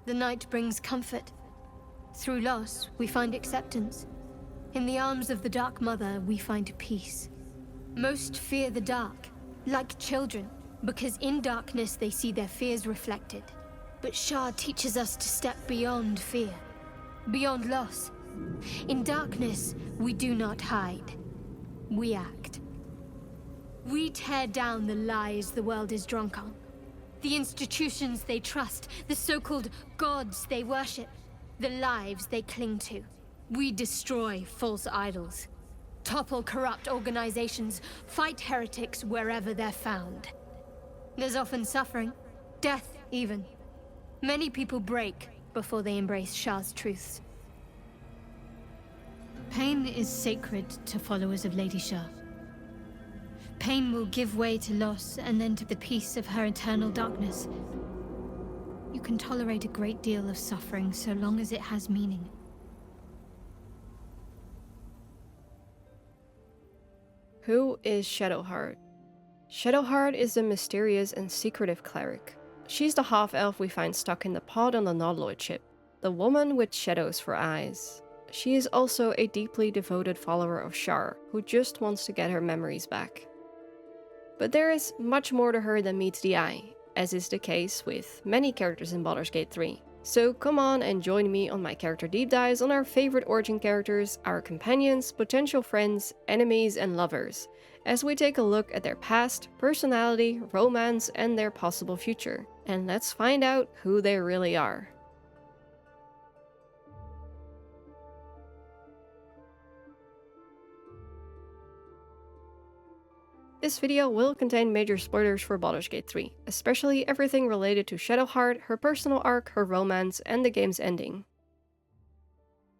The night brings comfort. Through loss, we find acceptance. In the arms of the Dark Mother, we find peace. Most fear the dark, like children, because in darkness they see their fears reflected. But Shar teaches us to step beyond fear, beyond loss. In darkness, we do not hide. We act. We tear down the lies the world is drunk on. The institutions they trust, the so-called gods they worship, the lives they cling to. We destroy false idols, topple corrupt organizations, fight heretics wherever they're found. There's often suffering, death even. Many people break before they embrace Shar's truths. Pain is sacred to followers of Lady Shar. Pain will give way to loss and then to the peace of her eternal darkness. You can tolerate a great deal of suffering so long as it has meaning. Who is Shadowheart? Shadowheart is a mysterious and secretive cleric. She's the half-elf we find stuck in the pod on the nautiloid ship, the woman with shadows for eyes. She is also a deeply devoted follower of Shar, who just wants to get her memories back. But there is much more to her than meets the eye, as is the case with many characters in Baldur's Gate 3. So come on and join me on my character deep dives on our favorite origin characters, our companions, potential friends, enemies, and lovers, as we take a look at their past, personality, romance, and their possible future. And let's find out who they really are. This video will contain major spoilers for Baldur's Gate 3, especially everything related to Shadowheart, her personal arc, her romance, and the game's ending.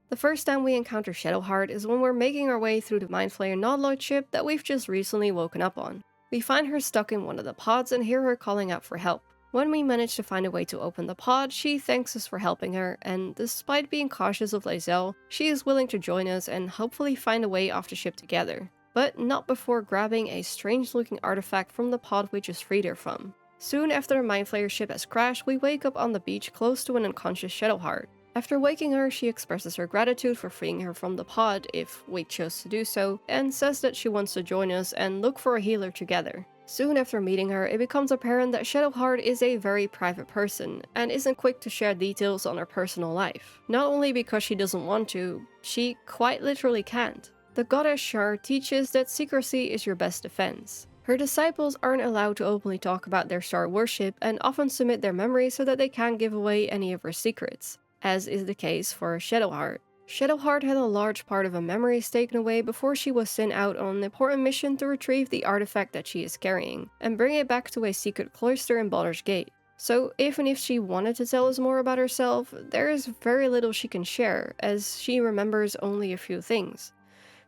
The first time we encounter Shadowheart is when we're making our way through the Mind Flayer nautiloid ship that we've just recently woken up on. We find her stuck in one of the pods and hear her calling out for help. When we manage to find a way to open the pod, she thanks us for helping her, and despite being cautious of Lae'zel, she is willing to join us and hopefully find a way off the ship together. But not before grabbing a strange-looking artifact from the pod we just freed her from. Soon after the Mind Flayer ship has crashed, we wake up on the beach close to an unconscious Shadowheart. After waking her, she expresses her gratitude for freeing her from the pod, if we chose to do so, and says that she wants to join us and look for a healer together. Soon after meeting her, it becomes apparent that Shadowheart is a very private person, and isn't quick to share details on her personal life. Not only because she doesn't want to, she quite literally can't. The goddess Shar teaches that secrecy is your best defense. Her disciples aren't allowed to openly talk about their Shar worship and often submit their memories so that they can't give away any of her secrets, as is the case for Shadowheart. Shadowheart had a large part of her memories taken away before she was sent out on an important mission to retrieve the artifact that she is carrying, and bring it back to a secret cloister in Baldur's Gate. So even if she wanted to tell us more about herself, there is very little she can share, as she remembers only a few things.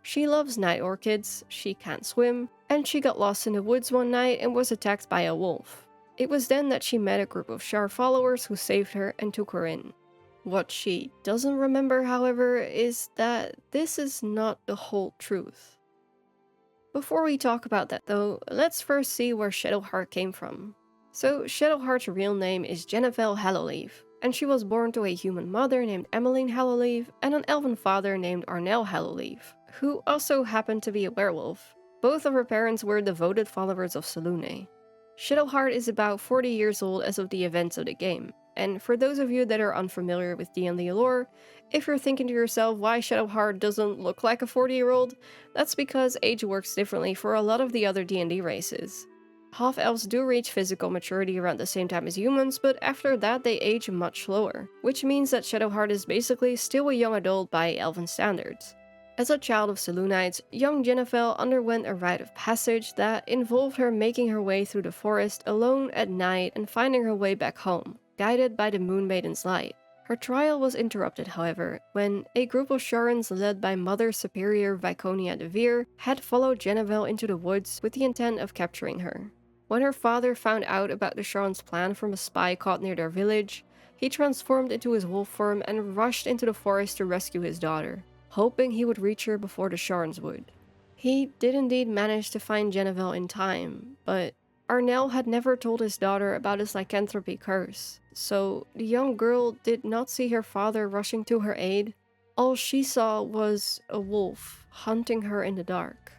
She loves night orchids, she can't swim, and she got lost in the woods one night and was attacked by a wolf. It was then that she met a group of Shar followers who saved her and took her in. What she doesn't remember, however, is that this is not the whole truth. Before we talk about that though, let's first see where Shadowheart came from. So Shadowheart's real name is Jennifer Hallowleaf, and she was born to a human mother named Emmeline Hallowleaf and an elven father named Arnell Hallowleaf, who also happened to be a werewolf. Both of her parents were devoted followers of Selûne. Shadowheart is about 40 years old as of the events of the game, and for those of you that are unfamiliar with D&D lore, if you're thinking to yourself why Shadowheart doesn't look like a 40-year-old, that's because age works differently for a lot of the other D&D races. Half-elves do reach physical maturity around the same time as humans, but after that they age much slower, which means that Shadowheart is basically still a young adult by elven standards. As a child of Selûnites, young Jennifer underwent a rite of passage that involved her making her way through the forest alone at night and finding her way back home, guided by the Moon Maiden's light. Her trial was interrupted, however, when a group of Sharans led by Mother Superior Viconia de Veer had followed Jennifer into the woods with the intent of capturing her. When her father found out about the Sharans' plan from a spy caught near their village, he transformed into his wolf form and rushed into the forest to rescue his daughter, hoping he would reach her before the Sharans would. He did indeed manage to find Jennifer in time, but Arnell had never told his daughter about his lycanthropy curse, so the young girl did not see her father rushing to her aid. All she saw was a wolf hunting her in the dark.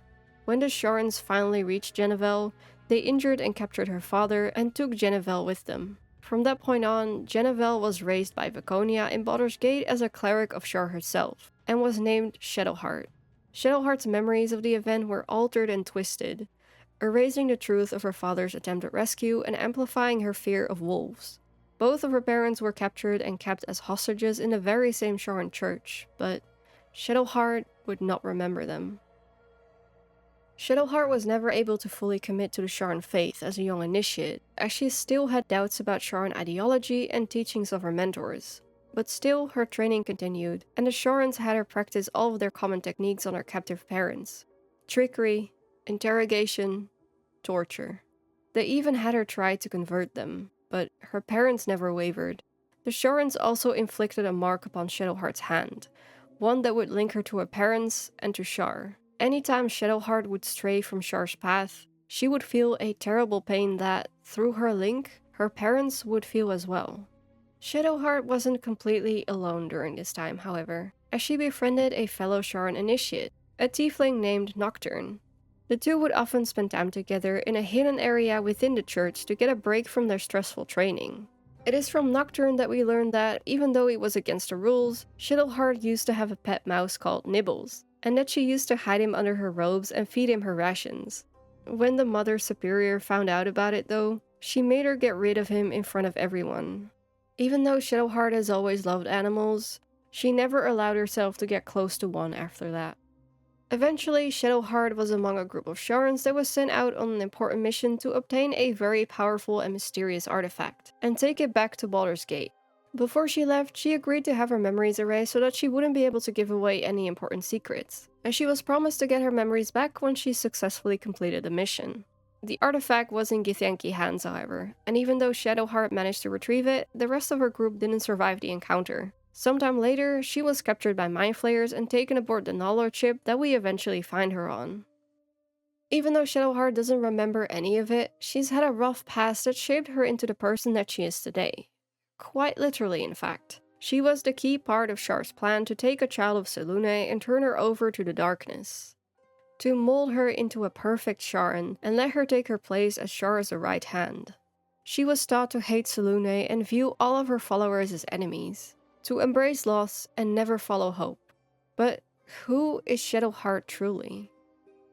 When the Sharans finally reached Genevieve, they injured and captured her father and took Genevieve with them. From that point on, Genevieve was raised by Vaconia in Baldur's Gate as a cleric of Shar herself, and was named Shadowheart. Shadowheart's memories of the event were altered and twisted, erasing the truth of her father's attempted rescue and amplifying her fear of wolves. Both of her parents were captured and kept as hostages in the very same Sharan church, but Shadowheart would not remember them. Shadowheart was never able to fully commit to the Sharan faith as a young initiate, as she still had doubts about Sharan ideology and teachings of her mentors. But still, her training continued, and the Sharans had her practice all of their common techniques on her captive parents: trickery, interrogation, torture. They even had her try to convert them, but her parents never wavered. The Sharans also inflicted a mark upon Shadowheart's hand, one that would link her to her parents and to Shar. Anytime Shadowheart would stray from Shar's path, she would feel a terrible pain that, through her link, her parents would feel as well. Shadowheart wasn't completely alone during this time, however, as she befriended a fellow Sharan initiate, a tiefling named Nocturne. The two would often spend time together in a hidden area within the church to get a break from their stressful training. It is from Nocturne that we learn that, even though it was against the rules, Shadowheart used to have a pet mouse called Nibbles, and that she used to hide him under her robes and feed him her rations. When the Mother Superior found out about it though, she made her get rid of him in front of everyone. Even though Shadowheart has always loved animals, she never allowed herself to get close to one after that. Eventually, Shadowheart was among a group of Sharans that was sent out on an important mission to obtain a very powerful and mysterious artifact, and take it back to Baldur's Gate. Before she left, she agreed to have her memories erased so that she wouldn't be able to give away any important secrets, and she was promised to get her memories back when she successfully completed the mission. The artifact was in Githyanki's hands, however, and even though Shadowheart managed to retrieve it, the rest of her group didn't survive the encounter. Sometime later, she was captured by mind flayers and taken aboard the nautiloid ship that we eventually find her on. Even though Shadowheart doesn't remember any of it, she's had a rough past that shaped her into the person that she is today. Quite literally, in fact. She was the key part of Shar's plan to take a child of Selûne and turn her over to the darkness. To mold her into a perfect Sharan and let her take her place as Shar's right hand. She was taught to hate Selûne and view all of her followers as enemies, to embrace loss and never follow hope. But who is Shadowheart truly?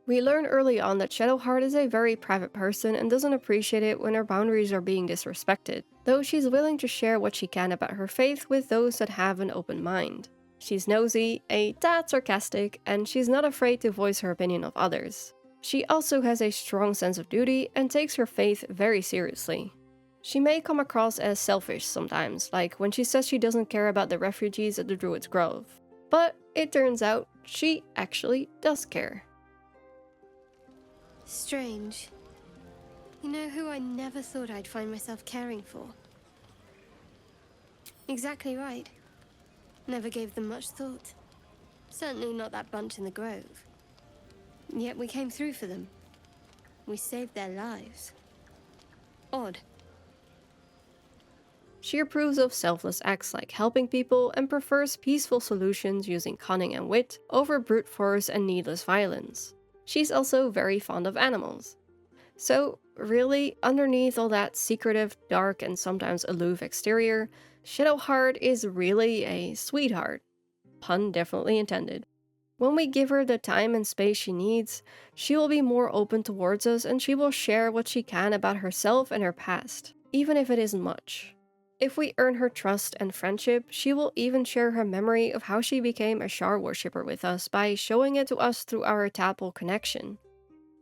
We learn early on that Shadowheart is a very private person and doesn't appreciate it when her boundaries are being disrespected, though she's willing to share what she can about her faith with those that have an open mind. She's nosy, a tad sarcastic, and she's not afraid to voice her opinion of others. She also has a strong sense of duty and takes her faith very seriously. She may come across as selfish sometimes, like when she says she doesn't care about the refugees at the Druid's Grove. But it turns out she actually does care. Strange. You know who I never thought I'd find myself caring for? Exactly right. Never gave them much thought. Certainly not that bunch in the grove. Yet we came through for them. We saved their lives. Odd. She approves of selfless acts like helping people and prefers peaceful solutions using cunning and wit over brute force and needless violence. She's also very fond of animals. So, really, underneath all that secretive, dark, and sometimes aloof exterior, Shadowheart is really a sweetheart. Pun definitely intended. When we give her the time and space she needs, she will be more open towards us and she will share what she can about herself and her past, even if it isn't much. If we earn her trust and friendship, she will even share her memory of how she became a Shar worshipper with us by showing it to us through our tadpole connection.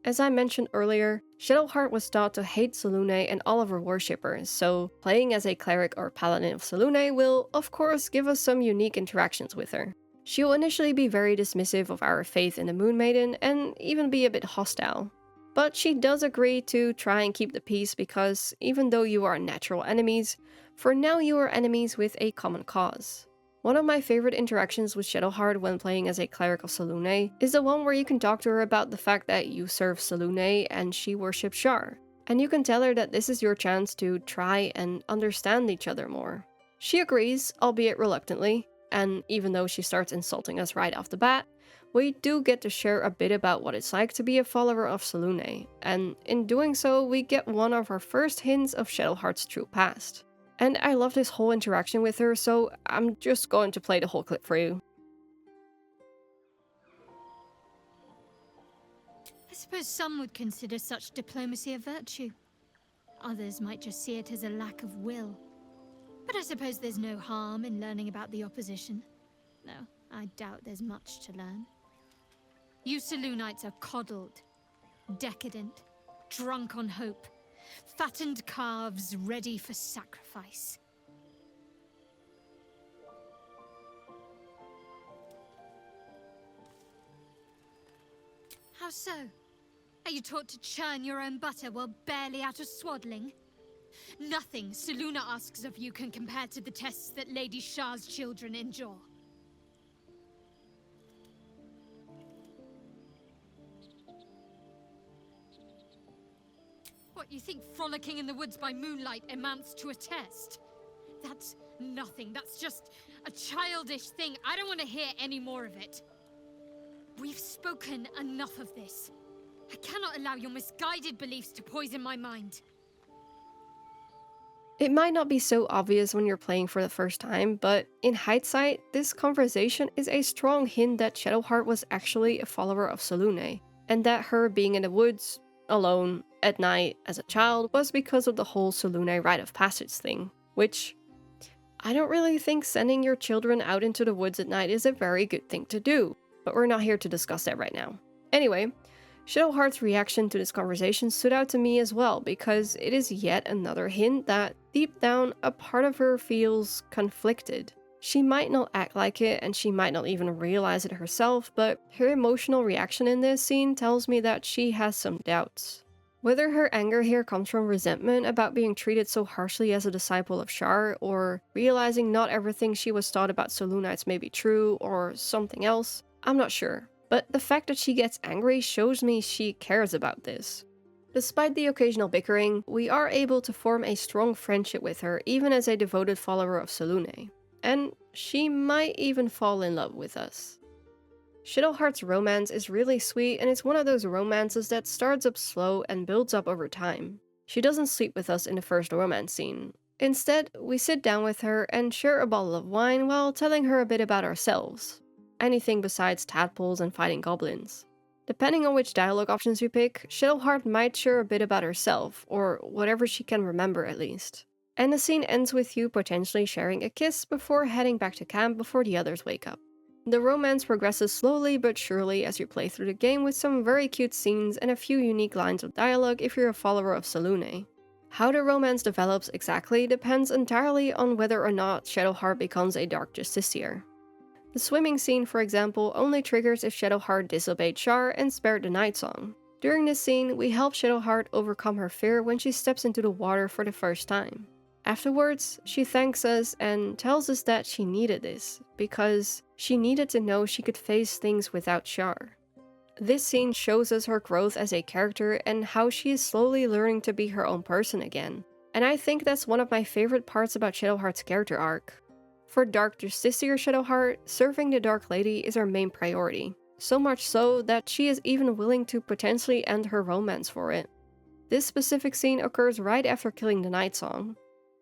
As I mentioned earlier, Shadowheart was taught to hate Selûne and all of her worshippers, so playing as a cleric or paladin of Selûne will, of course, give us some unique interactions with her. She will initially be very dismissive of our faith in the Moon Maiden and even be a bit hostile. But she does agree to try and keep the peace because, even though you are natural enemies, for now you are enemies with a common cause. One of my favorite interactions with Shadowheart when playing as a cleric of Selûne is the one where you can talk to her about the fact that you serve Selûne and she worships Shar, and you can tell her that this is your chance to try and understand each other more. She agrees, albeit reluctantly, and even though she starts insulting us right off the bat, we do get to share a bit about what it's like to be a follower of Selûne, and in doing so, we get one of our first hints of Shadowheart's true past. And I love this whole interaction with her, so I'm just going to play the whole clip for you. I suppose some would consider such diplomacy a virtue. Others might just see it as a lack of will. But I suppose there's no harm in learning about the opposition. No, I doubt there's much to learn. You Selûnites are coddled, decadent, drunk on hope, fattened calves ready for sacrifice. How so? Are you taught to churn your own butter while barely out of swaddling? Nothing Selûne asks of you can compare to the tests that Lady Shar's children endure. What, you think frolicking in the woods by moonlight amounts to a test? That's nothing. That's just a childish thing. I don't want to hear any more of it. We've spoken enough of this. I cannot allow your misguided beliefs to poison my mind. It might not be so obvious when you're playing for the first time, but in hindsight, this conversation is a strong hint that Shadowheart was actually a follower of Selûne, and that her being in the woods, alone, at night, as a child, was because of the whole Selûne rite of passage thing, which I don't really think sending your children out into the woods at night is a very good thing to do, but we're not here to discuss that right now. Anyway, Shadowheart's reaction to this conversation stood out to me as well, because it is yet another hint that, deep down, a part of her feels conflicted. She might not act like it, and she might not even realize it herself, but her emotional reaction in this scene tells me that she has some doubts. Whether her anger here comes from resentment about being treated so harshly as a disciple of Shar, or realizing not everything she was taught about Selûnites may be true, or something else, I'm not sure. But the fact that she gets angry shows me she cares about this. Despite the occasional bickering, we are able to form a strong friendship with her even as a devoted follower of Selûne. And she might even fall in love with us. Shadowheart's romance is really sweet, and it's one of those romances that starts up slow and builds up over time. She doesn't sleep with us in the first romance scene. Instead, we sit down with her and share a bottle of wine while telling her a bit about ourselves. Anything besides tadpoles and fighting goblins. Depending on which dialogue options you pick, Shadowheart might share a bit about herself, or whatever she can remember at least. And the scene ends with you potentially sharing a kiss before heading back to camp before the others wake up. The romance progresses slowly but surely as you play through the game, with some very cute scenes and a few unique lines of dialogue if you're a follower of Selûne. How the romance develops exactly depends entirely on whether or not Shadowheart becomes a Dark Justiciar. The swimming scene, for example, only triggers if Shadowheart disobeyed Shar and spared the Night Song. During this scene, we help Shadowheart overcome her fear when she steps into the water for the first time. Afterwards, she thanks us and tells us that she needed this, because she needed to know she could face things without Shar. This scene shows us her growth as a character and how she is slowly learning to be her own person again. And I think that's one of my favorite parts about Shadowheart's character arc. For Dark Justiciar Shadowheart, serving the Dark Lady is her main priority. So much so that she is even willing to potentially end her romance for it. This specific scene occurs right after killing the Night Song.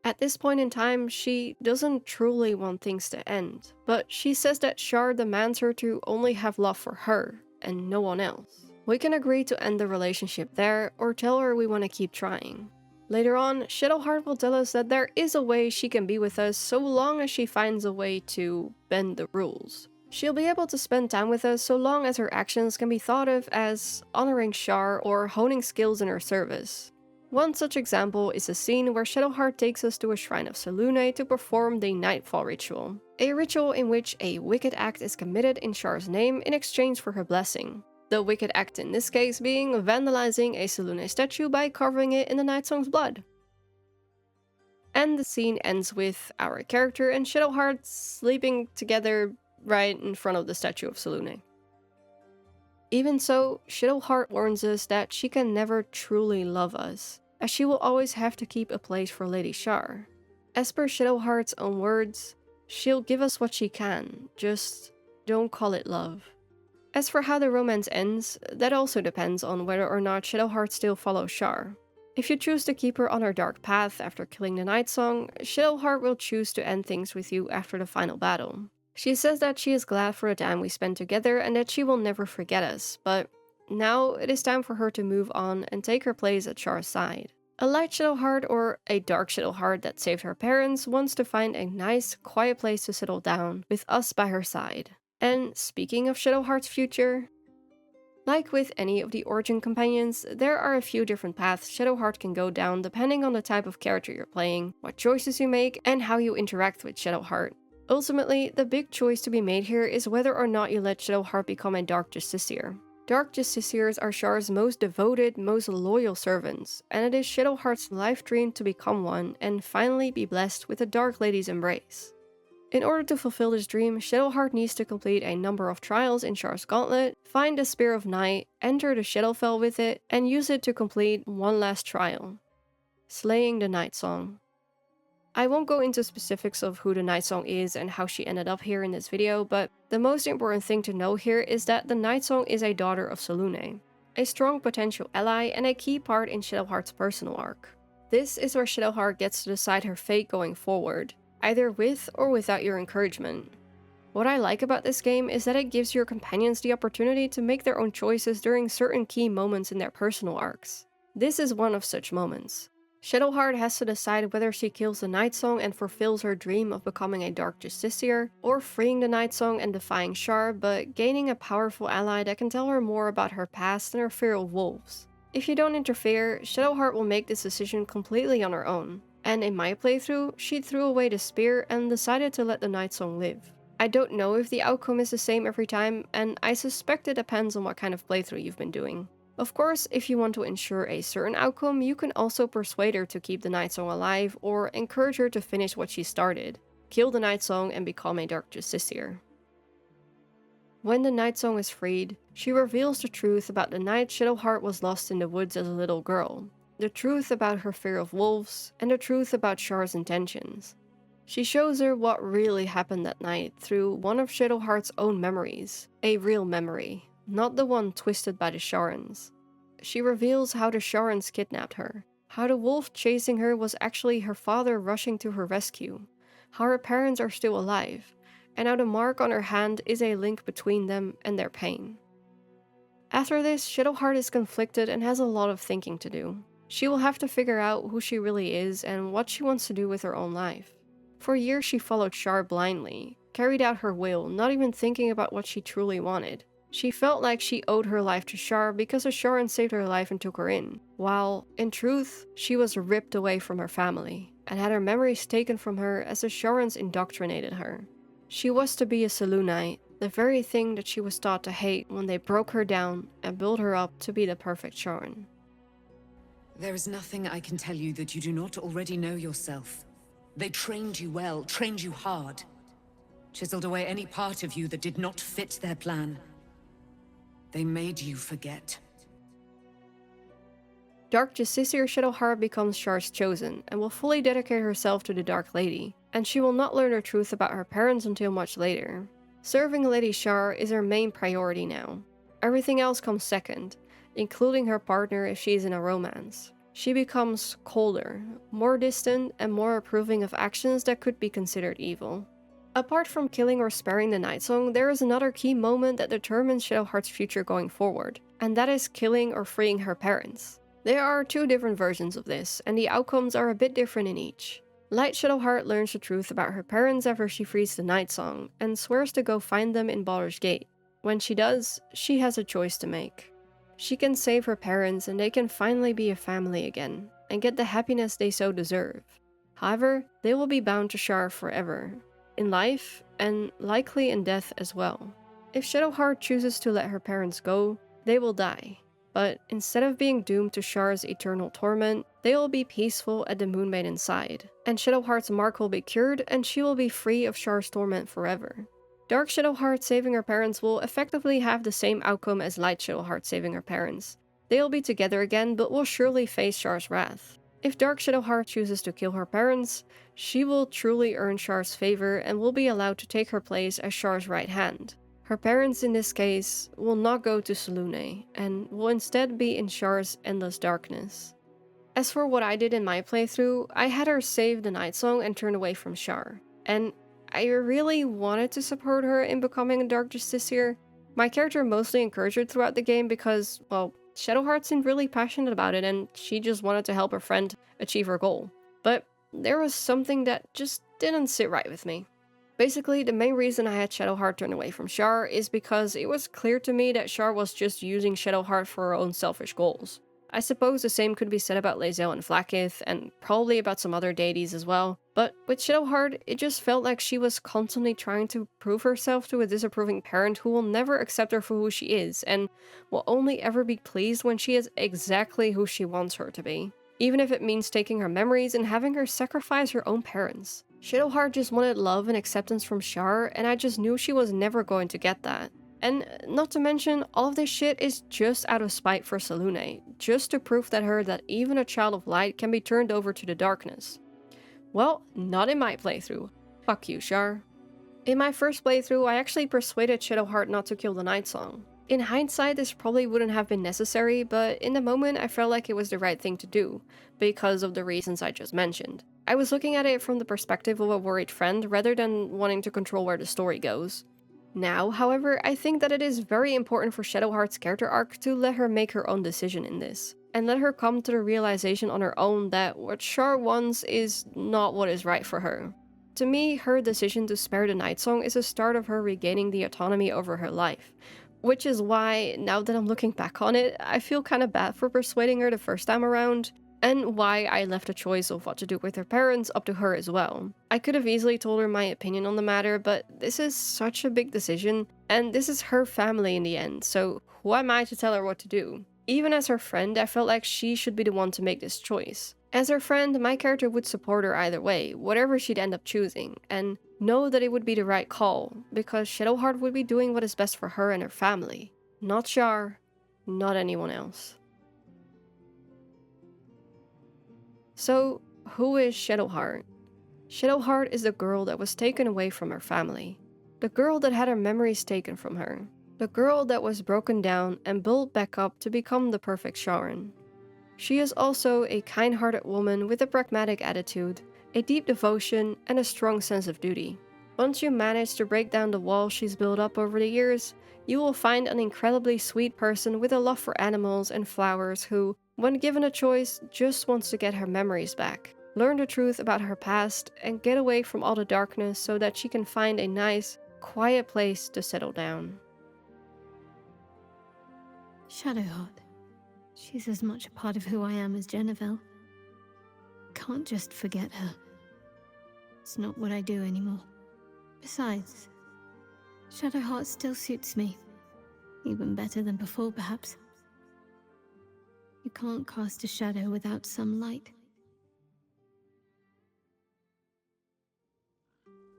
At this point in time, she doesn't truly want things to end, but she says that Shar demands her to only have love for her, and no one else. We can agree to end the relationship there, or tell her we want to keep trying. Later on, Shadowheart will tell us that there is a way she can be with us so long as she finds a way to bend the rules. She'll be able to spend time with us so long as her actions can be thought of as honoring Shar or honing skills in her service. One such example is a scene where Shadowheart takes us to a shrine of Selûne to perform the Nightfall ritual, a ritual in which a wicked act is committed in Shar's name in exchange for her blessing. The wicked act in this case being vandalizing a Selûne statue by carving it in the Night Song's blood. And the scene ends with our character and Shadowheart sleeping together right in front of the statue of Selûne. Even so, Shadowheart warns us that she can never truly love us, as she will always have to keep a place for Lady Shar. As per Shadowheart's own words, she'll give us what she can, just don't call it love. As for how the romance ends, that also depends on whether or not Shadowheart still follows Shar. If you choose to keep her on her dark path after killing the Night Song, Shadowheart will choose to end things with you after the final battle. She says that she is glad for the time we spent together and that she will never forget us, but now it is time for her to move on and take her place at Shar's side. A light Shadowheart or a dark Shadowheart that saved her parents wants to find a nice, quiet place to settle down with us by her side. And speaking of Shadowheart's future, like with any of the Origin companions, there are a few different paths Shadowheart can go down depending on the type of character you're playing, what choices you make, and how you interact with Shadowheart. Ultimately, the big choice to be made here is whether or not you let Shadowheart become a Dark Justiciar. Dark Justiciars are Shar's most devoted, most loyal servants, and it is Shadowheart's life dream to become one and finally be blessed with a Dark Lady's embrace. In order to fulfill this dream, Shadowheart needs to complete a number of trials in Shar's Gauntlet, find the Spear of Night, enter the Shadowfell with it, and use it to complete one last trial: slaying the Night Song. I won't go into specifics of who the Night Song is and how she ended up here in this video, but the most important thing to know here is that the Night Song is a daughter of Selûne, a strong potential ally and a key part in Shadowheart's personal arc. This is where Shadowheart gets to decide her fate going forward, either with or without your encouragement. What I like about this game is that it gives your companions the opportunity to make their own choices during certain key moments in their personal arcs. This is one of such moments. Shadowheart has to decide whether she kills the Night Song and fulfills her dream of becoming a Dark Justiciar, or freeing the Night Song and defying Shar, but gaining a powerful ally that can tell her more about her past and her fear of wolves. If you don't interfere, Shadowheart will make this decision completely on her own. And in my playthrough, she threw away the spear and decided to let the Night Song live. I don't know if the outcome is the same every time, and I suspect it depends on what kind of playthrough you've been doing. Of course, if you want to ensure a certain outcome, you can also persuade her to keep the Night Song alive or encourage her to finish what she started, kill the Night Song and become a Dark Justiciar. When the Night Song is freed, she reveals the truth about the night Shadowheart was lost in the woods as a little girl, the truth about her fear of wolves, and the truth about Shar's intentions. She shows her what really happened that night through one of Shadowheart's own memories, a real memory, not the one twisted by the Sharans. She reveals how the Sharans kidnapped her, how the wolf chasing her was actually her father rushing to her rescue, how her parents are still alive, and how the mark on her hand is a link between them and their pain. After this, Shadowheart is conflicted and has a lot of thinking to do. She will have to figure out who she really is and what she wants to do with her own life. For years she followed Shar blindly, carried out her will, not even thinking about what she truly wanted. She felt like she owed her life to Shar because a Sharan saved her life and took her in, while, in truth, she was ripped away from her family, and had her memories taken from her as the Sharans indoctrinated her. She was to be a Selûnite, the very thing that she was taught to hate when they broke her down and built her up to be the perfect Sharan. There is nothing I can tell you that you do not already know yourself. They trained you well, trained you hard. Chiseled away any part of you that did not fit their plan. They made you forget. Dark Justiciar Shadowheart becomes Shar's chosen, and will fully dedicate herself to the Dark Lady, and she will not learn the truth about her parents until much later. Serving Lady Shar is her main priority now. Everything else comes second, including her partner if she is in a romance. She becomes colder, more distant, and more approving of actions that could be considered evil. Apart from killing or sparing the Night Song, there is another key moment that determines Shadowheart's future going forward, and that is killing or freeing her parents. There are two different versions of this, and the outcomes are a bit different in each. Light Shadowheart learns the truth about her parents after she frees the Night Song, and swears to go find them in Baldur's Gate. When she does, she has a choice to make. She can save her parents and they can finally be a family again, and get the happiness they so deserve. However, they will be bound to Shar forever, in life, and likely in death as well. If Shadowheart chooses to let her parents go, they will die. But instead of being doomed to Shar's eternal torment, they will be peaceful at the Moonmaiden's side, and Shadowheart's mark will be cured and she will be free of Shar's torment forever. Dark Shadowheart saving her parents will effectively have the same outcome as Light Shadowheart saving her parents, They'll be together again, but will surely face Shar's wrath. If Dark Shadowheart chooses to kill her parents, she will truly earn Shar's favor and will be allowed to take her place as Shar's right hand. Her parents in this case will not go to Selûne, and will instead be in Shar's endless darkness. As for what I did in my playthrough, I had her save the Night Song and turn away from Shar. And I really wanted to support her in becoming a Dark Justiciar. My character mostly encouraged her throughout the game because, well, Shadowheart seemed really passionate about it and she just wanted to help her friend achieve her goal. But there was something that just didn't sit right with me. Basically, the main reason I had Shadowheart turn away from Shar is because it was clear to me that Shar was just using Shadowheart for her own selfish goals. I suppose the same could be said about Lae'zel and Vlaakith, and probably about some other deities as well, but with Shadowheart, it just felt like she was constantly trying to prove herself to a disapproving parent who will never accept her for who she is, and will only ever be pleased when she is exactly who she wants her to be, even if it means taking her memories and having her sacrifice her own parents. Shadowheart just wanted love and acceptance from Shar, and I just knew she was never going to get that. And not to mention, all of this shit is just out of spite for Selûne, just to prove that even a child of light can be turned over to the darkness. Well, not in my playthrough. Fuck you, Shar. In my first playthrough, I actually persuaded Shadowheart not to kill the Night Song. In hindsight, this probably wouldn't have been necessary, but in the moment I felt like it was the right thing to do, because of the reasons I just mentioned. I was looking at it from the perspective of a worried friend rather than wanting to control where the story goes. Now, however, I think that it is very important for Shadowheart's character arc to let her make her own decision in this, and let her come to the realization on her own that what Shar wants is not what is right for her. To me, her decision to spare the Night Song is a start of her regaining the autonomy over her life, which is why, now that I'm looking back on it, I feel kinda bad for persuading her the first time around, and why I left the choice of what to do with her parents up to her as well. I could have easily told her my opinion on the matter, but this is such a big decision, and this is her family in the end, so who am I to tell her what to do? Even as her friend, I felt like she should be the one to make this choice. As her friend, my character would support her either way, whatever she'd end up choosing, and know that it would be the right call, because Shadowheart would be doing what is best for her and her family. Not Shar, not anyone else. So, who is Shadowheart? Shadowheart is the girl that was taken away from her family. The girl that had her memories taken from her. The girl that was broken down and built back up to become the perfect Sharan. She is also a kind-hearted woman with a pragmatic attitude, a deep devotion, and a strong sense of duty. Once you manage to break down the walls she's built up over the years, you will find an incredibly sweet person with a love for animals and flowers who, when given a choice, just wants to get her memories back, learn the truth about her past, and get away from all the darkness so that she can find a nice, quiet place to settle down. Shadowheart. She's as much a part of who I am as Jennifer. Can't just forget her. It's not what I do anymore. Besides, Shadowheart still suits me. Even better than before, perhaps. You can't cast a shadow without some light.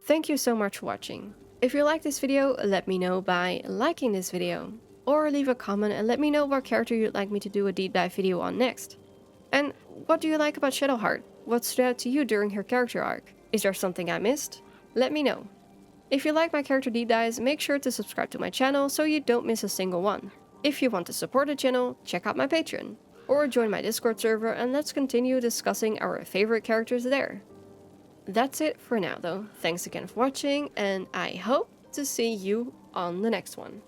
Thank you so much for watching. If you liked this video, let me know by liking this video, or leave a comment and let me know what character you'd like me to do a deep dive video on next. And what do you like about Shadowheart? What stood out to you during her character arc? Is there something I missed? Let me know. If you like my character deep dives, make sure to subscribe to my channel so you don't miss a single one. If you want to support the channel, check out my Patreon, or join my Discord server and let's continue discussing our favorite characters there. That's it for now though. Thanks again for watching, and I hope to see you on the next one.